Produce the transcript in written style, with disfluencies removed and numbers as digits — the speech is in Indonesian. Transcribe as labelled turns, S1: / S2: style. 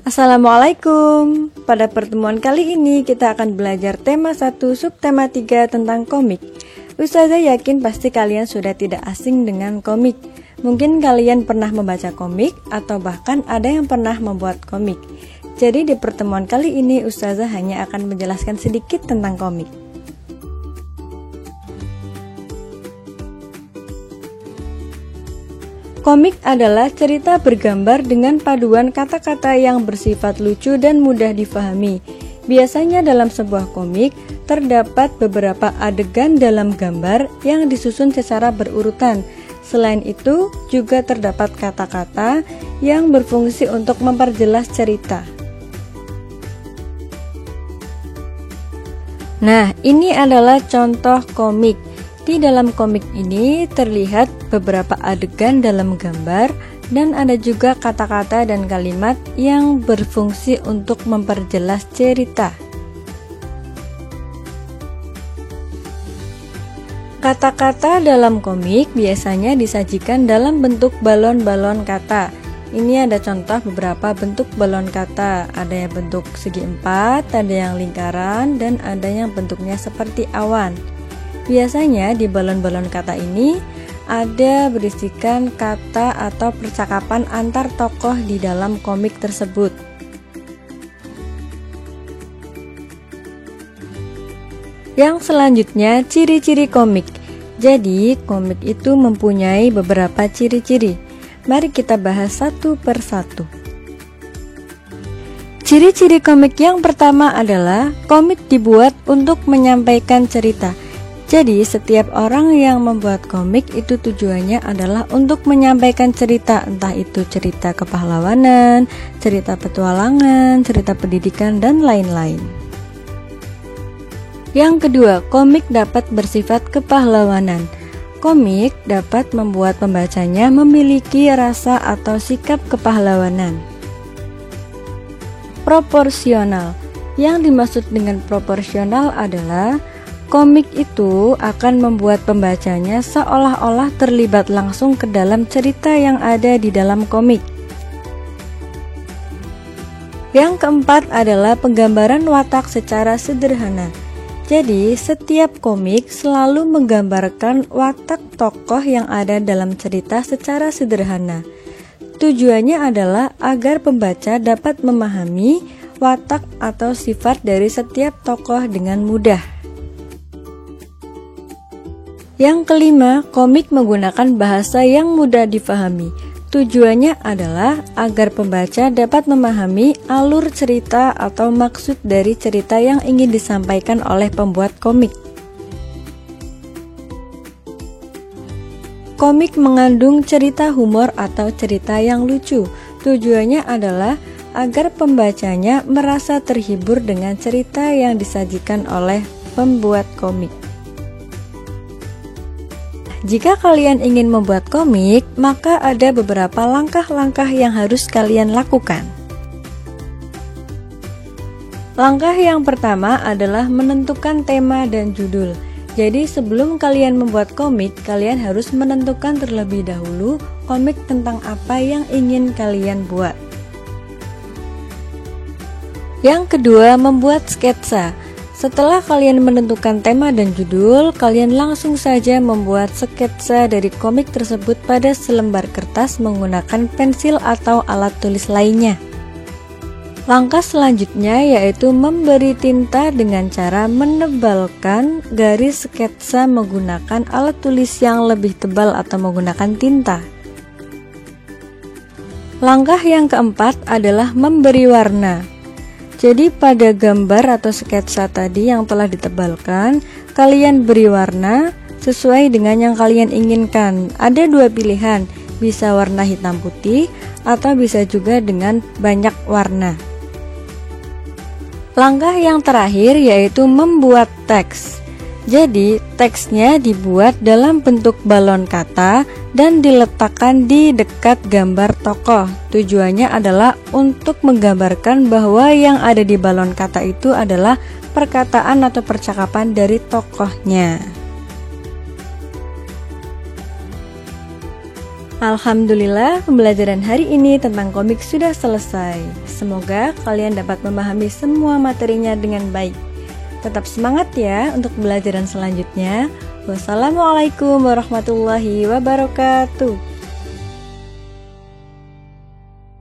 S1: Assalamualaikum. Pada pertemuan kali ini kita akan belajar tema 1 subtema 3 tentang komik. Ustazah yakin pasti kalian sudah tidak asing dengan komik. Mungkin kalian pernah membaca komik atau bahkan ada yang pernah membuat komik. Jadi di pertemuan kali ini Ustazah hanya akan menjelaskan sedikit tentang komik. Komik adalah cerita bergambar dengan paduan kata-kata yang bersifat lucu dan mudah difahami. Biasanya dalam sebuah komik, terdapat beberapa adegan dalam gambar yang disusun secara berurutan. Selain itu, juga terdapat kata-kata yang berfungsi untuk memperjelas cerita. Nah, ini adalah contoh komik. Di dalam komik ini terlihat beberapa adegan dalam gambar dan ada juga kata-kata dan kalimat yang berfungsi untuk memperjelas cerita. Kata-kata dalam komik biasanya disajikan dalam bentuk balon-balon kata. Ini ada contoh beberapa bentuk balon kata. Ada yang bentuk segi empat, ada yang lingkaran, dan ada yang bentuknya seperti awan. Biasanya di balon-balon kata ini ada berisikan kata atau percakapan antar tokoh di dalam komik tersebut. Yang selanjutnya, ciri-ciri komik. Jadi, komik itu mempunyai beberapa ciri-ciri. Mari kita bahas satu per satu. Ciri-ciri komik yang pertama adalah komik dibuat untuk menyampaikan cerita. Jadi, setiap orang yang membuat komik itu tujuannya adalah untuk menyampaikan cerita, entah itu cerita kepahlawanan, cerita petualangan, cerita pendidikan, dan lain-lain. Yang kedua, komik dapat bersifat kepahlawanan. Komik dapat membuat pembacanya memiliki rasa atau sikap kepahlawanan. Proporsional. Yang dimaksud dengan proporsional adalah komik itu akan membuat pembacanya seolah-olah terlibat langsung ke dalam cerita yang ada di dalam komik. Yang keempat adalah penggambaran watak secara sederhana. Jadi, setiap komik selalu menggambarkan watak tokoh yang ada dalam cerita secara sederhana. Tujuannya adalah agar pembaca dapat memahami watak atau sifat dari setiap tokoh dengan mudah. Yang kelima, komik menggunakan bahasa yang mudah difahami. Tujuannya adalah agar pembaca dapat memahami alur cerita atau maksud dari cerita yang ingin disampaikan oleh pembuat komik. Komik mengandung cerita humor atau cerita yang lucu. Tujuannya adalah agar pembacanya merasa terhibur dengan cerita yang disajikan oleh pembuat komik. Jika kalian ingin membuat komik, maka ada beberapa langkah-langkah yang harus kalian lakukan. Langkah yang pertama adalah menentukan tema dan judul. Jadi sebelum kalian membuat komik, kalian harus menentukan terlebih dahulu komik tentang apa yang ingin kalian buat. Yang kedua, membuat sketsa. Setelah kalian menentukan tema dan judul, kalian langsung saja membuat sketsa dari komik tersebut pada selembar kertas menggunakan pensil atau alat tulis lainnya. Langkah selanjutnya yaitu memberi tinta dengan cara menebalkan garis sketsa menggunakan alat tulis yang lebih tebal atau menggunakan tinta. Langkah yang keempat adalah memberi warna. Jadi pada gambar atau sketsa tadi yang telah ditebalkan, kalian beri warna sesuai dengan yang kalian inginkan. Ada dua pilihan, bisa warna hitam putih atau bisa juga dengan banyak warna. Langkah yang terakhir yaitu membuat teks. Jadi teksnya dibuat dalam bentuk balon kata dan diletakkan di dekat gambar tokoh. Tujuannya adalah untuk menggambarkan bahwa yang ada di balon kata itu adalah perkataan atau percakapan dari tokohnya. Alhamdulillah, pembelajaran hari ini tentang komik sudah selesai. Semoga kalian dapat memahami semua materinya dengan baik. Tetap semangat ya untuk pembelajaran selanjutnya. Wassalamualaikum warahmatullahi wabarakatuh.